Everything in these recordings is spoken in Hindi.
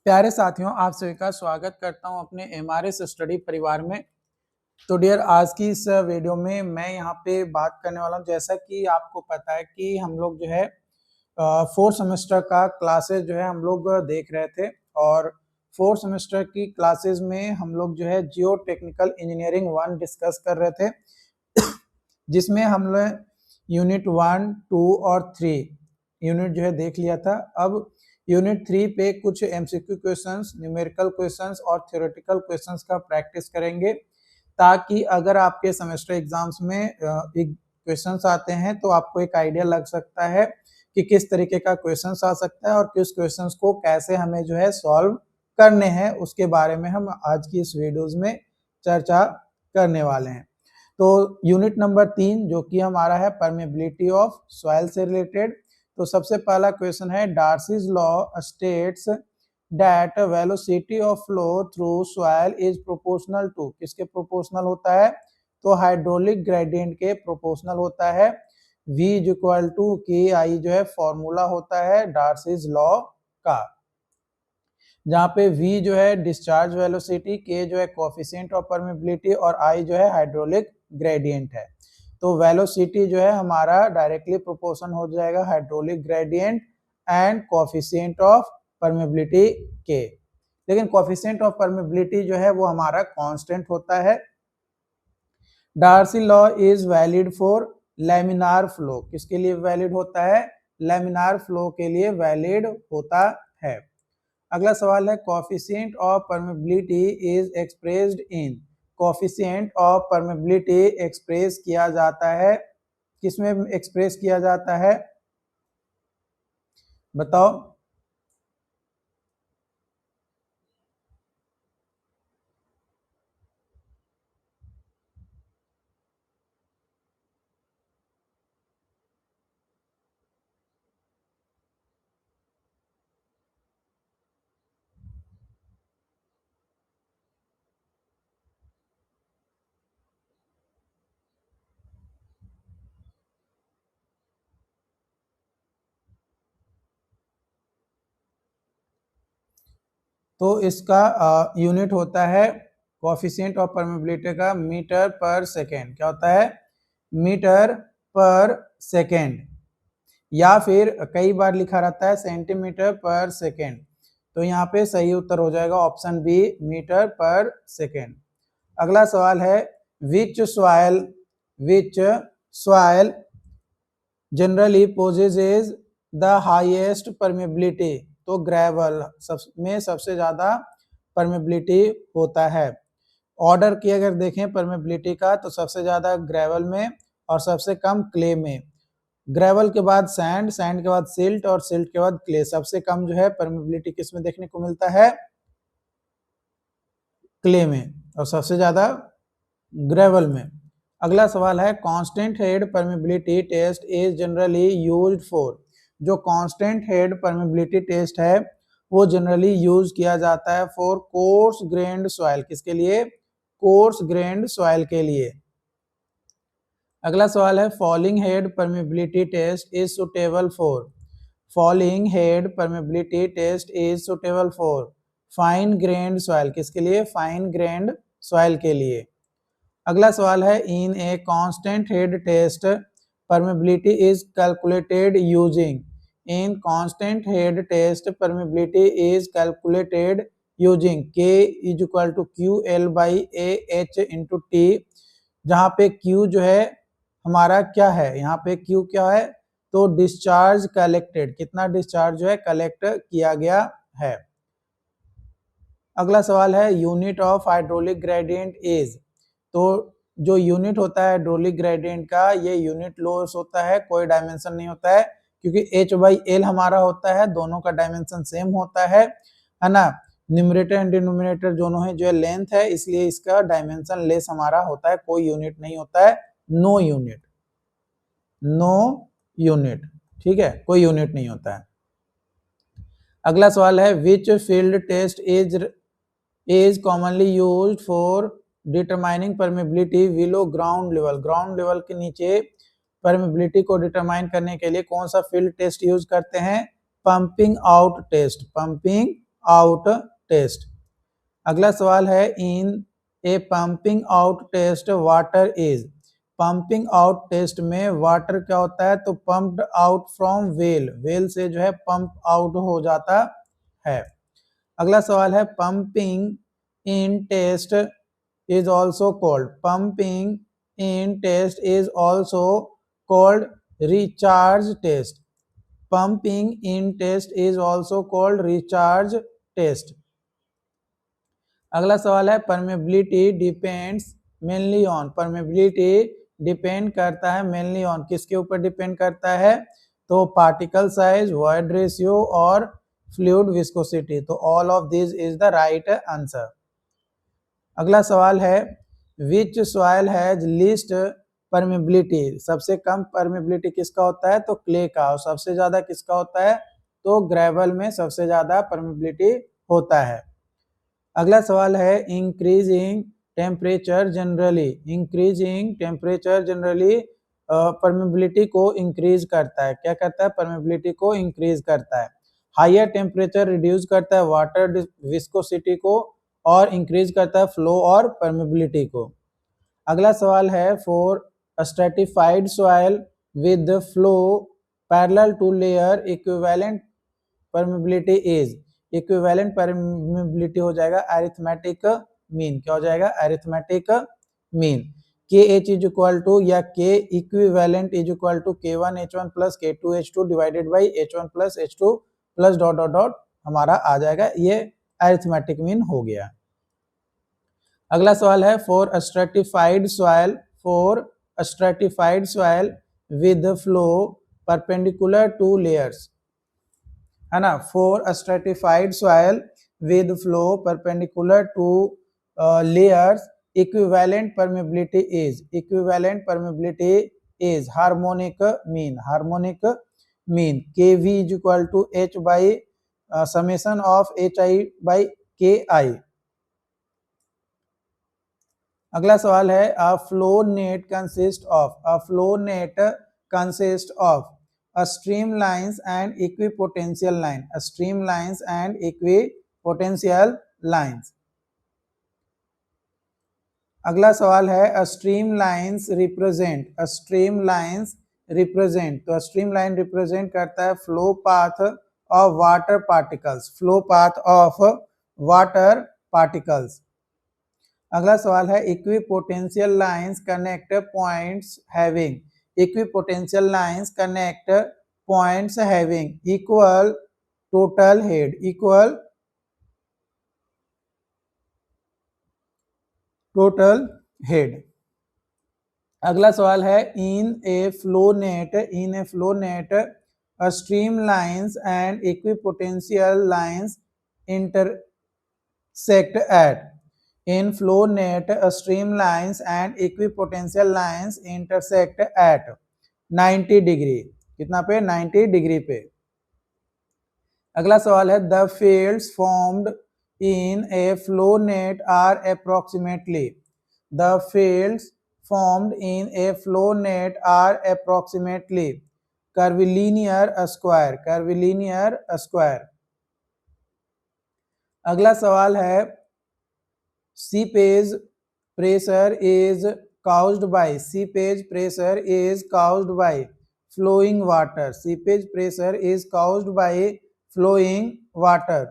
प्यारे साथियों, आप सभी का स्वागत करता हूं अपने एमआरएस स्टडी परिवार में। तो डियर, आज की इस वीडियो में मैं यहाँ पे बात करने वाला हूँ। जैसा कि आपको पता है कि हम लोग जो है फोर्थ सेमेस्टर का क्लासेस जो है हम लोग देख रहे थे, और फोर्थ सेमेस्टर की क्लासेस में हम लोग जो है जियो टेक्निकल इंजीनियरिंग 1 डिस्कस कर रहे थे जिसमें हम लोग यूनिट 1, 2 और 3 यूनिट जो है देख लिया था। अब यूनिट 3 पे कुछ एमसीक्यू क्वेश्चंस, न्यूमेरिकल क्वेश्चंस और थ्योरेटिकल क्वेश्चंस का प्रैक्टिस करेंगे, ताकि अगर आपके सेमेस्टर एग्जाम्स में क्वेश्चंस आते हैं तो आपको एक आइडिया लग सकता है कि किस तरीके का क्वेश्चंस आ सकता है और किस क्वेश्चंस को कैसे हमें जो है सॉल्व करने हैं, उसके बारे में हम आज की इस वीडियोज में चर्चा करने वाले हैं। तो यूनिट नंबर 3 जो कि हमारा है परमेबिलिटी ऑफ सॉइल से रिलेटेड। तो सबसे पहला क्वेश्चन है, Darcy's law states that velocity of flow through soil is proportional to, किसके प्रोपोर्शनल होता है? तो हाइड्रोलिक ग्रेडियंट के प्रोपोर्शनल होता है। V is equal to K आई जो है फॉर्मूला होता है डार्सीज लॉ का, जहाँ पे V जो है डिस्चार्ज वेलोसिटी, K जो है कोएफिशिएंट ऑफ परमेबिलिटी और I जो है हाइड्रोलिक ग्रेडियंट है। तो वेलोसिटी जो है हमारा डायरेक्टली प्रोपोर्शन हो जाएगा hydraulic gradient and coefficient of permeability K, लेकिन कोएफिशिएंट ऑफ परमेबिलिटी जो है वो हमारा कांस्टेंट होता है। Darcy law is valid for laminar flow, किसके लिए वैलिड होता है? लैमिनार फ्लो के लिए वैलिड होता है। अगला सवाल है, coefficient of permeability is expressed in, coefficient of permeability express किया जाता है, किसमें एक्सप्रेस किया जाता है बताओ? तो इसका यूनिट होता है कोएफिशिएंट ऑफ परमेबिलिटी का मीटर पर सेकेंड। क्या होता है? मीटर पर सेकेंड, या फिर कई बार लिखा रहता है सेंटीमीटर पर सेकेंड। तो यहाँ पे सही उत्तर हो जाएगा option B, metre per second. अगला सवाल है, विच soil generally possesses the highest permeability, तो ग्रेवल में सबसे ज्यादा परमेबिलिटी होता है। ऑर्डर की अगर देखें परमेबिलिटी का, तो सबसे ज्यादा ग्रेवल में और सबसे कम क्ले में। ग्रेवल के बाद सैंड, सैंड के बाद सिल्ट और सिल्ट के बाद क्ले। सबसे कम जो है परमेबिलिटी किस में देखने को मिलता है? क्ले में, और सबसे ज्यादा ग्रेवल में। अगला सवाल है, constant head permeability test is generally used for, जो कांस्टेंट हेड परमेबिलिटी टेस्ट है वो जनरली यूज किया जाता है फॉर कोर्स ग्रेन्ड सॉइल, किसके लिए? कोर्स ग्रेन्ड सॉइल के लिए। अगला सवाल है, falling head permeability test is suitable for, falling head permeability test is suitable for fine grained soil, किसके लिए? फाइन ग्रेन्ड सॉइल के लिए। अगला सवाल है, in a constant head test permeability is calculated using, in constant head test permeability is calculated using K is equal to QL by AH into T, जहाँ पे Q जो है हमारा क्या है? यहाँ पे Q क्या है? तो डिस्चार्ज कलेक्टेड, कितना डिस्चार्ज जो है कलेक्ट किया गया है। अगला सवाल है, unit of hydraulic gradient is, तो जो यूनिट होता है हाइड्रोलिक ग्रेडियंट का, ये यूनिट लोस होता है, कोई डायमेंशन नहीं होता है, क्योंकि H/L हमारा होता है, दोनों का डायमेंशन सेम होता है ना। न्यूमरेटर एंड डिनोमिनेटर दोनों है जो है लेंथ है, इसलिए इसका डायमेंशन लेस हमारा होता है, कोई यूनिट नहीं होता है, नो यूनिट, नो यूनिट, ठीक है, कोई यूनिट नहीं होता है। अगला सवाल है, which field test is commonly used for determining permeability below ground level, ground level के नीचे परमेबिलिटी को डिटरमाइन करने के लिए कौन सा फील्ड टेस्ट यूज करते हैं? Pumping out test, pumping out test. अगला सवाल है in a pumping out test water is. Pumping out test में वाटर क्या होता है, तो pumped out from well, well से जो है पंप आउट हो जाता है। अगला सवाल है pumping in test is also called, pumping in test is also called recharge test, pumping in test is also called recharge test. अगला सवाल है permeability depends mainly on, permeability depend करता है मेनली ऑन, किसके ऊपर डिपेंड करता है, तो पार्टिकल साइज, वॉइड रेशियो और फ्लूइड विस्कोसिटी, तो all of this is the right answer. अगला सवाल है विच सॉइल हैज लीस्ट परमेबिलिटी, सबसे कम परमेबिलिटी किसका होता है, तो क्ले का, और सबसे ज्यादा किसका होता है, तो ग्रेवल में सबसे ज्यादा परमेबिलिटी होता है। अगला सवाल है increasing temperature generally, increasing temperature generally permeability को इंक्रीज करता है, क्या करता है, परमेबिलिटी को इंक्रीज करता है। हायर टेम्परेचर रिड्यूस करता है वाटर विस्कोसिटी को और इंक्रीज करता है फ्लो और परमेबिलिटी को। अगला सवाल है for stratified soil with flow parallel to layer equivalent permeability is, equivalent permeability हो जाएगा अरिथमेटिक मीन, क्या हो जाएगा, arithmetic mean. K H is equal to या K equivalent is equal to K1H1 plus K2H2 divided by H1 plus H2 plus dot dot dot हमारा आ जाएगा, ये अरिथमेटिक मीन हो गया। अगला सवाल है for stratified soil, for stratified soil with flow perpendicular two layers, है ना, for stratified soil with flow perpendicular two layers equivalent permeability is, equivalent permeability is harmonic mean, harmonic mean KV is equal to H by summation of HI by KI। अगला सवाल है a flow net consist of, a flow net consist of a stream lines and equipotential line, a stream lines and equipotential lines. अगला सवाल है अ स्ट्रीम लाइंस रिप्रेजेंट, अ स्ट्रीम लाइंस रिप्रेजेंट, तो स्ट्रीम लाइन रिप्रेजेंट करता है flow path of water particles, flow path of water particles. अगला सवाल है equipotential lines connect points having, equipotential lines connect points having equal total head, equal total head. अगला सवाल है in a flow net, in a flow net a stream lines and equipotential lines intersect at, in flow net a stream lines and equipotential lines intersect at 90 degree, कितना पे, 90 डिग्री पे। अगला सवाल है the fields formed in a flow net are approximately, the fields formed in a flow net are approximately curvilinear square, curvilinear square। अगला सवाल है seepage pressure is caused by, seepage pressure is caused by flowing water, seepage pressure is caused by flowing water।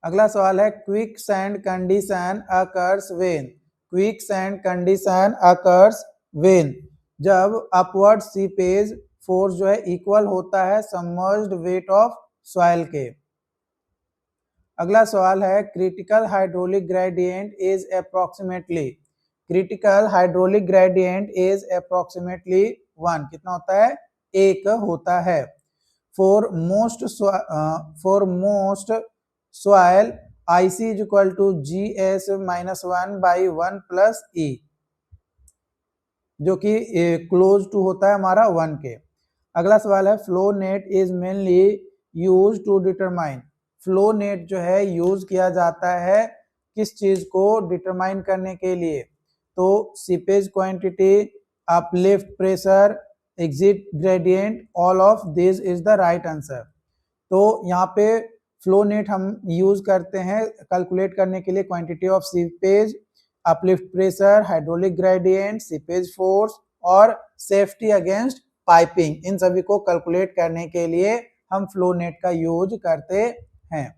अगला सवाल है quicksand condition occurs when, quicksand condition occurs when, जब अपवर्ड सीपेज फोर्स जो है इक्वल होता है सबमर्ज्ड वेट ऑफ सॉइल के। अगला सवाल है critical hydraulic gradient is approximately, critical hydraulic gradient is approximately 1, कितना होता है, 1 होता है। For most soil IC is equal to GS minus 1 by 1 plus E, जो कि क्लोज टू होता है हमारा 1 के। अगला सवाल है flow net is mainly use to determine, flow net जो है यूज किया जाता है किस चीज को डिटरमाइन करने के लिए, तो seepage quantity, uplift pressure, exit gradient, all of this is the right answer. तो यहाँ पे फ्लो नेट हम यूज करते हैं कैलकुलेट करने के लिए quantity of seepage, uplift pressure, hydraulic gradient, seepage force और सेफ्टी अगेंस्ट पाइपिंग। इन सभी को कैलकुलेट करने के लिए हम फ्लो नेट का यूज करते हैं।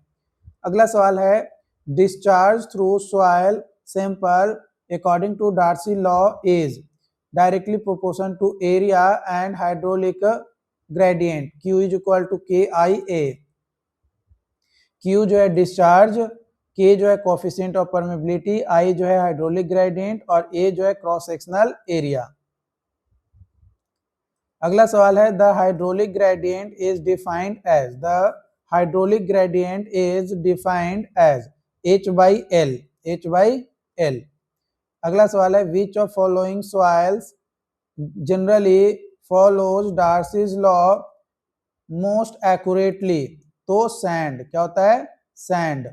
अगला सवाल है discharge through soil sample according to Darcy law is directly proportion to area and hydraulic gradient Q is equal to KIA। Q जो है डिस्चार्ज, K जो है कोफिशिएंट ऑफ परमेबिलिटी, I जो है हाइड्रोलिक ग्रेडियंट और A जो है क्रॉस सेक्शनल एरिया। अगला सवाल है the hydraulic gradient is defined as, the hydraulic gradient is defined as H/L, H/L। अगला सवाल है which of following soils generally follows Darcy's law most accurately, तो सैंड, क्या होता है सैंड।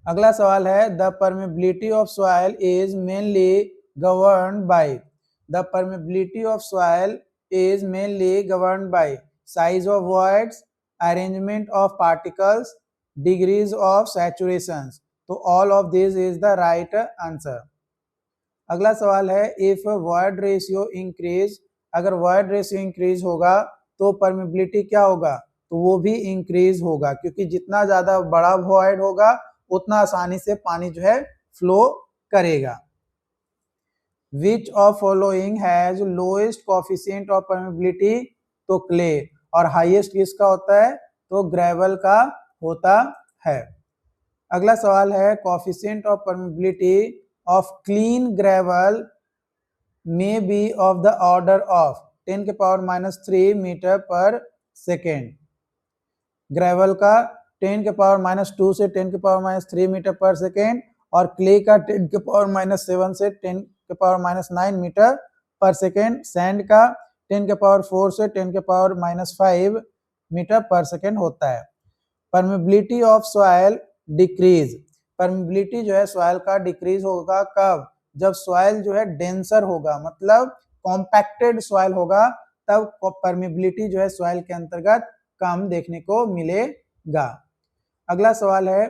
अगला सवाल है the permeability of soil is mainly governed by, the permeability of soil is mainly governed by size of voids, arrangement of particles, degrees of saturation, तो all of this is the right answer. अगला सवाल है इफ वॉइड रेशियो इंक्रीज, अगर वॉइड रेशियो इंक्रीज होगा तो परमेबिलिटी क्या होगा, तो वो भी इंक्रीज होगा, क्योंकि जितना ज्यादा बड़ा वॉइड होगा उतना आसानी से पानी जो है फ्लो करेगा। विच of following has lowest coefficient of permeability, तो क्ले, और हाईएस्ट किसका होता है, तो ग्रेवल का होता है। अगला सवाल है coefficient of permeability of clean gravel may be of the order of 10⁻³ metre per second. Gravel का 10⁻² से 10⁻³ मीटर पर सेकेंड और क्ले का 10⁻7 से 10⁻9 मीटर पर सेकेंड, सैंड का 10⁻4 से 10⁻5 मीटर पर सेकेंड होता है। Permeability of soil decrease, permeability जो है सॉइल का डिक्रीज होगा कब, जब सॉइल जो है डेंसर होगा, मतलब कॉम्पैक्टेड सॉइल होगा, तब परमेबिलिटी जो है सॉइल के अंतर्गत कम देखने को मिलेगा। अगला सवाल है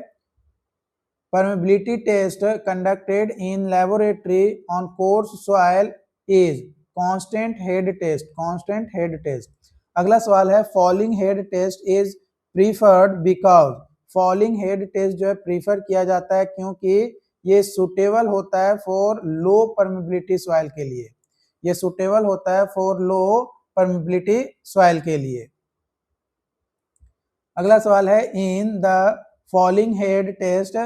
permeability test conducted in laboratory on coarse soil is constant head test, constant head test. अगला सवाल है falling head test is preferred because, falling head test जो है प्रीफर किया जाता है क्योंकि ये सुटेबल होता है फॉर लो परमेबिलिटी सॉइल के लिए, ये सुटेबल होता है फॉर लो परमेबिलिटी सॉइल के लिए। अगला सवाल है in the falling head test,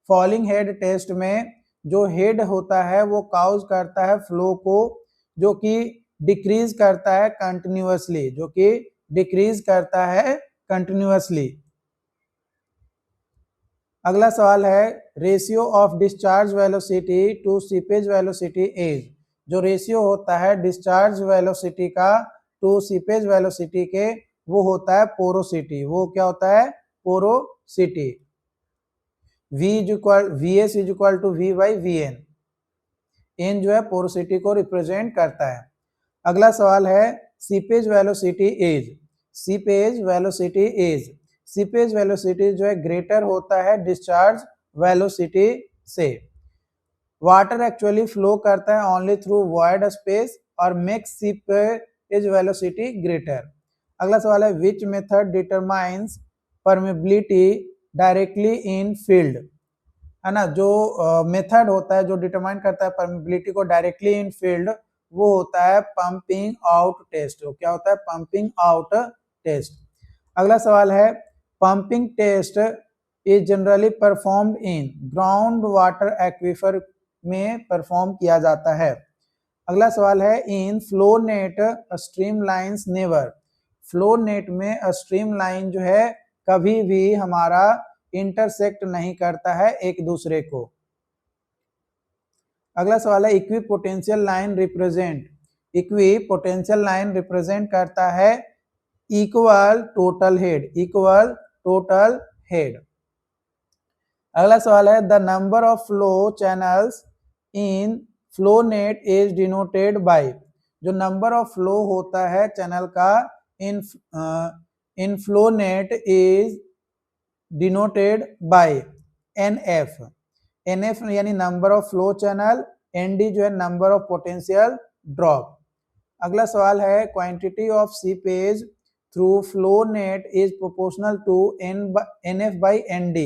falling head test में जो हेड होता है वो काउज करता है फ्लो को, जो कि डिक्रीज करता है कंटिन्यूअसली, जो कि डिक्रीज करता है कंटिन्यूअसली। अगला सवाल है ratio of discharge velocity to seepage velocity is, जो रेशियो होता है डिस्चार्ज वेलोसिटी का टू सीपेज वेलोसिटी के, वो होता है पोरोसिटी, वो क्या होता है porosity. VS is equal to V/VN, N जो है पोरोसिटी को रिप्रेजेंट करता है। अगला सवाल है seepage velocity is, seepage velocity is, seepage velocity जो है ग्रेटर होता है डिस्चार्ज वेलोसिटी से। वाटर एक्चुअली फ्लो करता है ओनली थ्रू वॉइड स्पेस और मेक्स सीपेज वेलोसिटी ग्रेटर। अगला सवाल है which method determines permeability directly in field, है ना, जो मेथड होता है जो डिटरमाइन करता है परमेबिलिटी को डायरेक्टली इन फील्ड, वो होता है पंपिंग आउट टेस्ट। क्या होता है पंपिंग आउट टेस्ट। अगला सवाल है pumping test is generally performed in ground water aquifer में परफॉर्म किया जाता है। अगला सवाल है in flow net stream lines never, flow net में स्ट्रीम लाइन जो है कभी भी हमारा इंटरसेक्ट नहीं करता है एक दूसरे को। अगला सवाल है equi potential line represent, equi potential line represent करता है equal total head, equal total head. अगला सवाल है the number of flow channels in flow net is denoted by, जो नंबर ऑफ फ्लो होता है चैनल का इन inflow net is denoted by NF। NF यानी number of flow channel, ND जो है नंबर ऑफ पोटेंशियल ड्रॉप। अगला सवाल है quantity of seepage through flow net is proportional to NF by ND।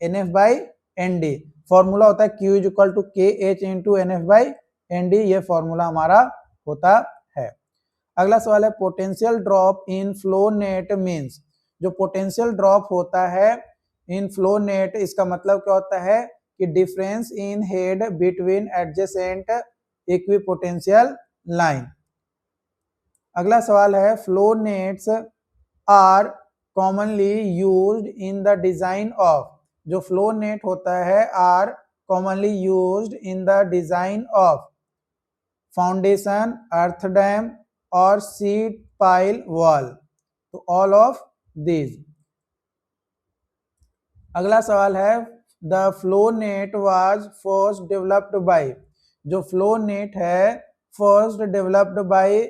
NF by ND formula होता है Q is equal to KH into NF by ND, ये फॉर्मूला हमारा होता है। अगला सवाल है potential drop in flow net means. जो पोटेंशियल ड्रॉप होता है इन फ्लो नेट, इसका मतलब क्या होता है कि difference in head between adjacent equipotential line. अगला सवाल है flow nets are commonly used in the design of. जो फ्लो नेट होता है are commonly used in the design of foundation, earth dam और सीट पाइल वॉल, तो ऑल ऑफ दीज। अगला सवाल है the flow net was first developed by. जो फ्लो नेट है फर्स्ट डेवलप्ड बाय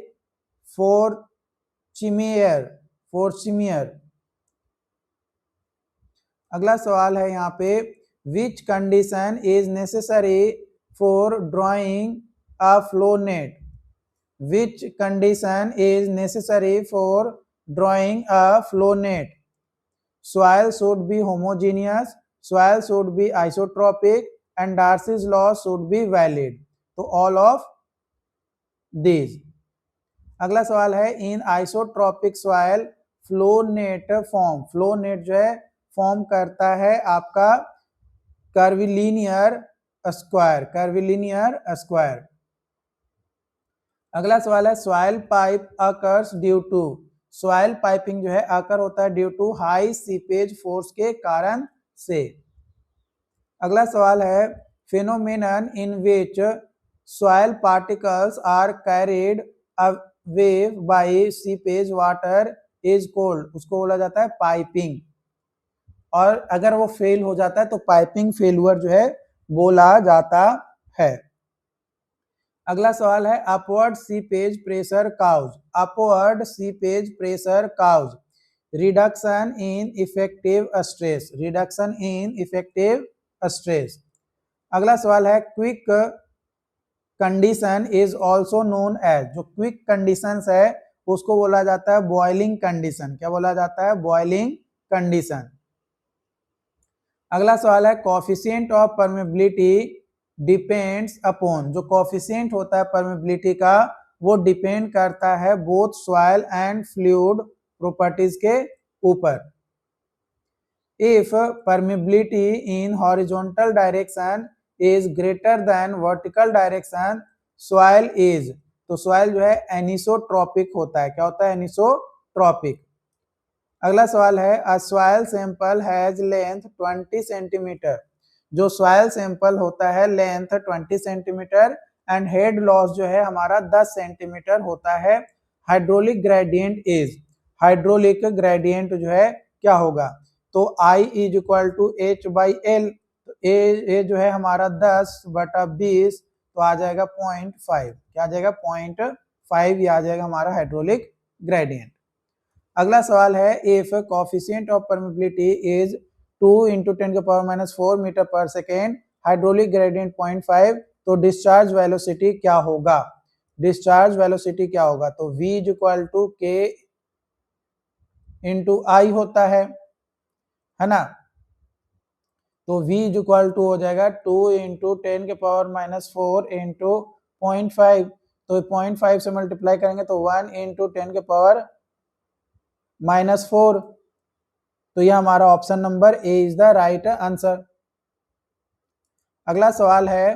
फोर्चमियर। अगला सवाल है यहाँ पे which condition is necessary for drawing a flow net. Which condition is necessary for drawing a flow net. Soil should be homogeneous, soil should be isotropic and Darcy's law should be valid, तो all of these। अगला सवाल है in isotropic soil flow net form. Flow net जो है फॉर्म करता है आपका कर्विलिनियर स्क्वायर। अगला सवाल है soil pipe occurs due to. Soil piping जो है अकर होता है due to high seepage force के कारण से। अगला सवाल है phenomenon in which soil particles are carried away by seepage water is called, उसको बोला जाता है पाइपिंग। और अगर वो फेल हो जाता है तो पाइपिंग फेलुअर जो है बोला जाता है। अगला सवाल है upward seepage pressure cause. Upward seepage pressure cause reduction in effective stress. Reduction in effective stress. अगला सवाल है quick condition is also known as. जो क्विक कंडीशंस है उसको बोला जाता है बॉइलिंग कंडीशन। क्या बोला जाता है? Boiling condition. अगला सवाल है coefficient of permeability depends upon. जो कोफिशिएंट होता है परमेबिलिटी का वो डिपेंड करता है both soil and fluid properties के ऊपर। If permeability in horizontal direction is greater than vertical direction soil is, तो सॉइल जो है एनिसोट्रॉपिक होता है। क्या होता है? एनिसोट्रॉपिक। अगला सवाल है a soil sample has length 20 centimetre. जो सॉइल सैंपल होता है length 20 centimetre and head loss जो है हमारा 10 सेंटीमीटर होता है। Hydraulic gradient is, hydraulic gradient जो है क्या होगा? तो I is equal to H by L। तो ए जो है हमारा 10/20 तो आ जाएगा 0.5। क्या आ जाएगा? 0.5 ये आ जाएगा हमारा हाइड्रोलिक ग्रेडियंट। अगला सवाल है if coefficient of permeability is 2 × 10⁻⁴ metre per second, hydraulic gradient 0.5, तो डिस्चार्ज वेलोसिटी क्या होगा? डिस्चार्ज वेलोसिटी क्या होगा? तो V is equal to K into I होता है ना। तो V इज इक्वल टू हो जाएगा 2 × 10⁻⁴ इंटू 0.5, तो 0.5 से मल्टीप्लाई करेंगे तो 1 × 10⁻⁴, तो यह हमारा option number A is the right answer. अगला सवाल है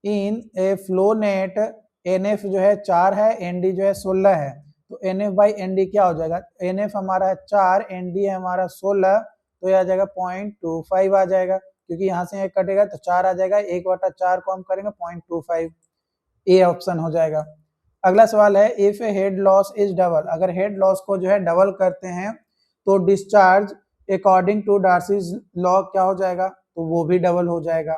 in a flow net NF जो है 4 है, ND जो है 16 है, तो NF बाई ND क्या हो जाएगा? NF हमारा है 4, ND है हमारा 16, तो यह आ जाएगा 0.25 आ जाएगा, क्योंकि यहाँ से एक कटेगा तो 4 आ जाएगा, 1/4 को हम करेंगे 0.25, ए ऑप्शन हो जाएगा। अगला सवाल है if head loss is double. अगर हेड लॉस को जो है डबल करते हैं तो discharge according to Darcy's law क्या हो जाएगा? तो वो भी डबल हो जाएगा।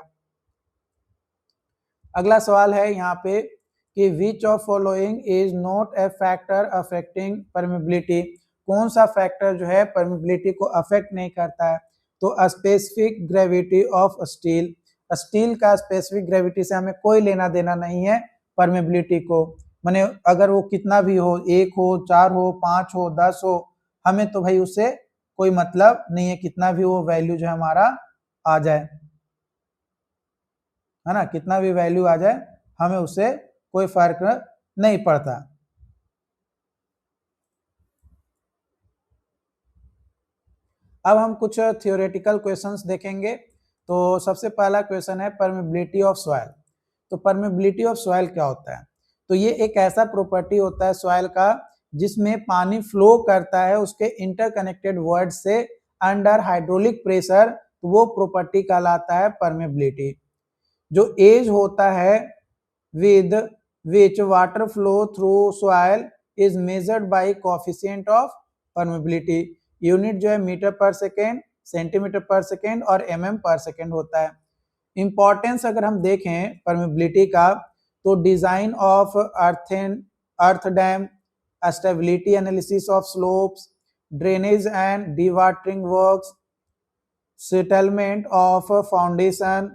अगला सवाल है यहाँ पे कि विच of following is not a factor affecting permeability. कौन सा फैक्टर जो है परमेबिलिटी को अफेक्ट नहीं करता है? तो specific gravity of steel, steel का स्पेसिफिक ग्रेविटी से हमें कोई लेना देना नहीं है परमेबिलिटी को, माने अगर वो कितना भी हो, 1 हो, 4 हो, 5 हो, 10 हो, हमें तो भाई उससे कोई मतलब नहीं है, कितना भी वो वैल्यू जो हमारा आ जाए, है ना, कितना भी वैल्यू आ जाए हमें उससे कोई फर्क नहीं पड़ता। अब हम कुछ थियोरेटिकल क्वेश्चंस देखेंगे। तो सबसे पहला क्वेश्चन है परमेबिलिटी ऑफ सॉइल। तो परमेबिलिटी ऑफ सॉइल क्या होता है? तो ये एक ऐसा प्रॉपर्टी होता है सॉइल का जिसमें पानी फ्लो करता है उसके इंटरकनेक्टेड वर्ड से अंडर हाइड्रोलिक प्रेशर, तो वो प्रॉपर्टी कहलाता है परमेबिलिटी। जो एज होता है with which water flow through soil is measured by coefficient of permeability. Unit जो है मीटर पर सेकेंड, सेंटीमीटर पर सेकेंड और पर सेकेंड होता है। इंपॉर्टेंस अगर हम देखें परमेबिलिटी का, तो design of earth dam, stability analysis of slopes, drainage and dewatering works, settlement of foundation,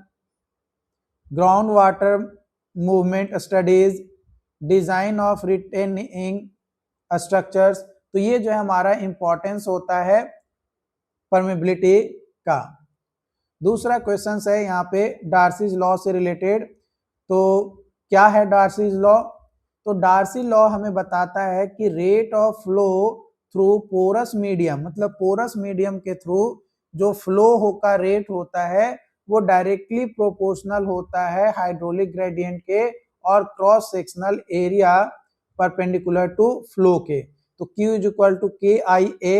ground water movement studies, design of retaining structures. तो ये जो है हमारा इंपॉर्टेंस होता है परमेबिलिटी का। दूसरा क्वेश्चन है यहाँ पे डार्सीज लॉ से रिलेटेड। तो क्या है डार्सीज लॉ? तो डार्सी लॉ हमें बताता है कि rate of flow through porous medium, मतलब पोरस मीडियम के थ्रू जो फ्लो का रेट होता है वो डायरेक्टली प्रोपोर्शनल होता है हाइड्रोलिक ग्रेडियंट के और cross sectional area perpendicular to flow के। तो Q is equal to K I A,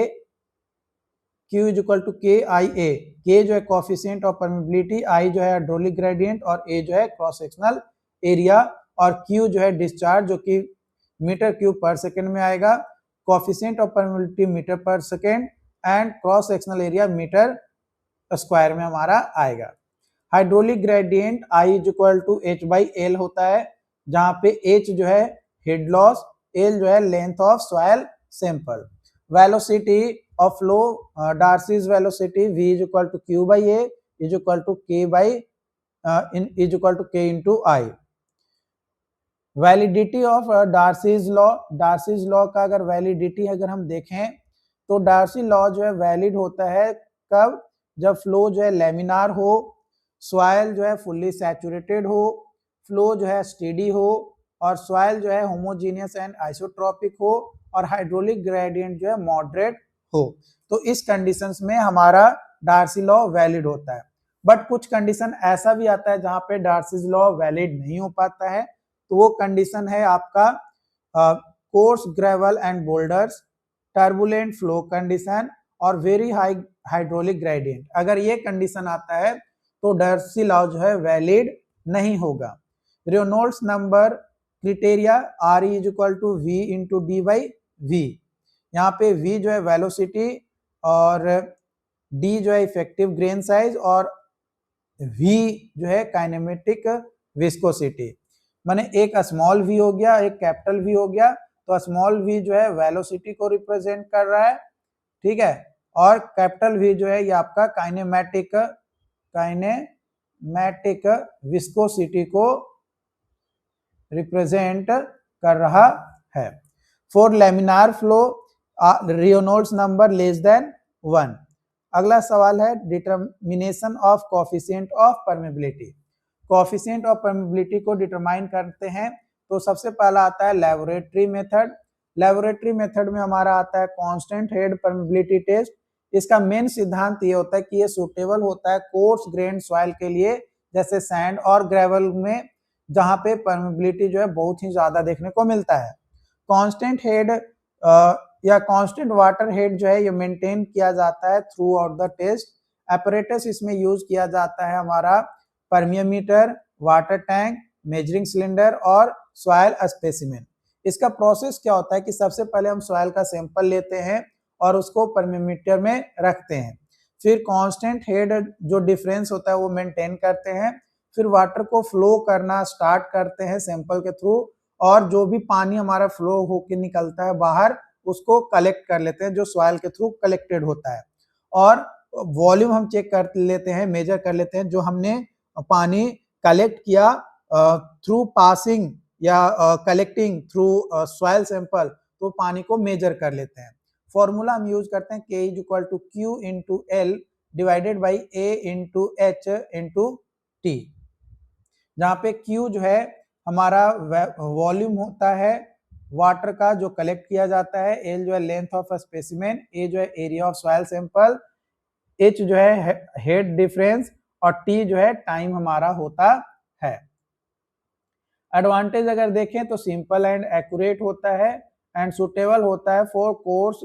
Q is equal to K I ए, के जो है कोएफिशिएंट ऑफ परमेबिलिटी, आई जो है हाइड्रोलिक ग्रेडियंट और ए जो है क्रॉस सेक्शनल एरिया, और Q जो है डिस्चार्ज जो कि मीटर क्यूब पर सेकेंड में आएगा, coefficient of permeability metre per second and cross sectional area metre square में हमारा आएगा। Hydraulic gradient I is equal to H by L होता है, जहां पे एच जो है हेड लॉस, एल जो है length of soil sample. Velocity of flow, Darcy's velocity v is equal to q by a is equal to k by is equal to k into I. Validity of Darcy's law, Darcy's law का अगर वैलिडिटी अगर हम देखें तो डार्सी लॉ जो है वैलिड होता है कब? जब फ्लो जो है लेमिनार हो, सॉइल जो है फुल्ली सैचुरेटेड हो, फ्लो जो है स्टेडी हो और सॉइल जो है होमोजीनियस एंड आइसोट्रोपिक हो और हाइड्रोलिक ग्रेडियंट जो है मॉडरेट हो। तो इस कंडीशंस में हमारा डार्सी लॉ वैलिड होता है। बट कुछ कंडीशन ऐसा भी आता है जहां पे डार्सी लॉ वैलिड नहीं हो पाता है, तो वो कंडीशन है आपका course gravel and boulders, turbulent flow condition और वेरी हाई हाइड्रोलिक ग्रेडियंट। अगर ये कंडीशन आता है तो डार्सी लॉ जो है वैलिड नहीं होगा। Reynolds number criteria, R is equal to V into D by V. यहाँ पे v जो है वेलोसिटी और d जो है इफेक्टिव ग्रेन साइज और v जो है काइनेमेटिक विस्कोसिटी। माने एक स्मॉल v हो गया, एक कैपिटल V हो गया। तो स्मॉल v जो है वेलोसिटी को रिप्रेजेंट कर रहा है, ठीक है, और कैपिटल V जो है ये आपका काइनेमेटिक विस्कोसिटी को रिप्रेजेंट कर रहा है। For laminar flow Reynolds number less than 1। अगला सवाल है determination of coefficient of permeability. Coefficient of permeability को डिटरमाइन करते हैं तो सबसे पहला आता है लेबोरेटरी मेथड। लेबोरेटरी मेथड में हमारा आता है कांस्टेंट हेड परमेबिलिटी टेस्ट। इसका मेन सिद्धांत ये होता है कि ये सूटेबल होता है कोर्स ग्रेन सॉइल के लिए, जैसे सैंड और ग्रेवल में, जहां पे परमेबिलिटी जो है बहुत ही ज्यादा देखने को मिलता है। कांस्टेंट हेड या कांस्टेंट वाटर हेड जो है ये मेंटेन किया जाता है throughout the test. Apparatus इसमें यूज किया जाता है हमारा permeameter, water tank, measuring cylinder और सॉइल स्पेसिमेन। इसका प्रोसेस क्या होता है कि सबसे पहले हम सॉइल का सैंपल लेते हैं और उसको परमियोमीटर में रखते हैं, फिर कांस्टेंट हेड जो डिफरेंस होता है वो मेंटेन करते हैं, फिर वाटर को फ्लो करना स्टार्ट करते हैं सैंपल के थ्रू और जो भी पानी हमारा फ्लो होके निकलता है बाहर उसको कलेक्ट कर लेते हैं, जो सॉइल के थ्रू कलेक्टेड होता है। और वॉल्यूम हम चेक कर लेते हैं, मेजर कर लेते हैं, जो हमने पानी कलेक्ट किया थ्रू पासिंग या कलेक्टिंग थ्रू सॉइल सैंपल, तो पानी को मेजर कर लेते हैं। फॉर्मूला हम यूज करते हैं K equal to Q into L divided by A into H into T, जहाँ पे Q जो है हमारा वॉल्यूम होता है वाटर का जो कलेक्ट किया जाता है, L जो है लेंथ ऑफ स्पेसिमेन, A जो है area of soil sample, H जो है हेड डिफरेंस और T जो है टाइम हमारा होता है। एडवांटेज अगर देखें तो सिंपल एंड एक्यूरेट होता है एंड सुटेबल होता है फॉर कोर्स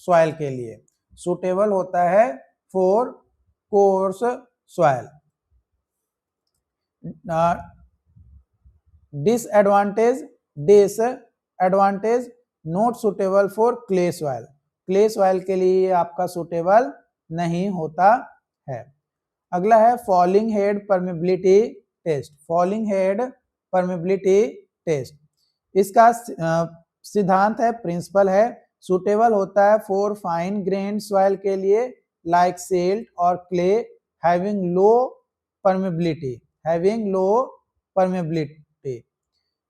सॉइल के लिए, सुटेबल होता है for coarse soil. Disadvantage not suitable for clay soil, clay soil के लिए आपका सुटेबल नहीं होता है। अगला है falling head permeability test, falling head permeability test, इसका सिद्धांत है, प्रिंसिपल है, सुटेबल होता है फॉर फाइन ग्रेन सॉइल के लिए लाइक सिल्ट और clay having low permeability, having low permeability.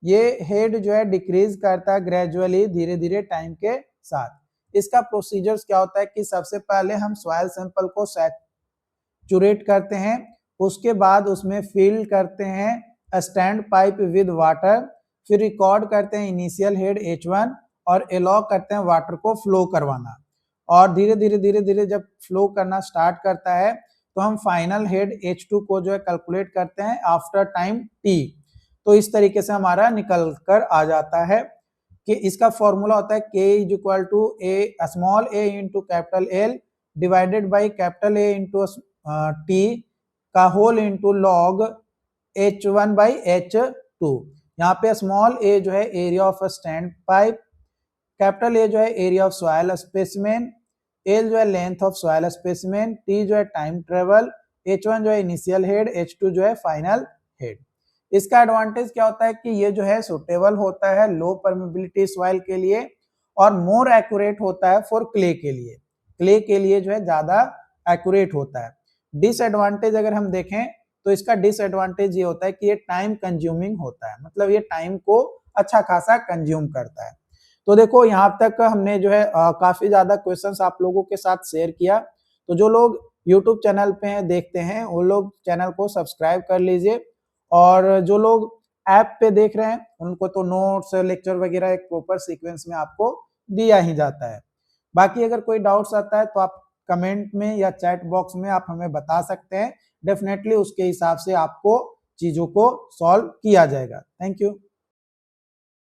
ये हेड जो है डिक्रीज करता है ग्रेजुअली, धीरे धीरे टाइम के साथ। इसका प्रोसीजर्स क्या होता है कि सबसे पहले हम सॉइल सैंपल को सैचुरेट करते हैं, उसके बाद उसमें फिल करते हैं स्टैंड पाइप विद वाटर, फिर रिकॉर्ड करते हैं इनिशियल हेड H1 और अलाउ करते हैं वाटर को फ्लो करवाना, और धीरे धीरे जब फ्लो करना स्टार्ट करता है तो हम फाइनल हेड H2 को जो है कैलकुलेट करते हैं आफ्टर टाइम T। तो इस तरीके से हमारा निकल कर आ जाता है कि इसका फॉर्मूला होता है K is equal to small a into capital L divided by capital A into T का whole into log H1 by H2। यहाँ पे स्मॉल a जो है area of stand pipe, capital A जो है area of soil specimen, L जो है length of soil specimen, T जो है टाइम ट्रेवल, H1 जो है इनिशियल हेड, H2 जो है फाइनल हेड। इसका एडवांटेज क्या होता है कि ये जो है सुटेबल होता है लो परमेबिलिटी सॉइल के लिए और मोर एक्यूरेट होता है फॉर क्ले के लिए, क्ले के लिए जो है ज्यादा एक्यूरेट होता है। डिसएडवांटेज अगर हम देखें तो इसका डिसएडवांटेज ये होता है कि ये टाइम कंज्यूमिंग होता है, मतलब ये टाइम को अच्छा खासा कंज्यूम करता है। तो देखो यहाँ तक हमने जो है काफी ज्यादा क्वेश्चंस आप लोगों के साथ शेयर किया, तो जो लोग YouTube चैनल पे देखते हैं वो लोग चैनल को सब्सक्राइब कर लीजिए, और जो लोग ऐप पे देख रहे हैं उनको तो नोट्स लेक्चर वगैरह एक प्रॉपर सीक्वेंस में आपको दिया ही जाता है। बाकी अगर कोई डाउट्स आता है तो आप कमेंट में या चैट बॉक्स में आप हमें बता सकते हैं, डेफिनेटली उसके हिसाब से आपको चीजों को सॉल्व किया जाएगा। Thank you.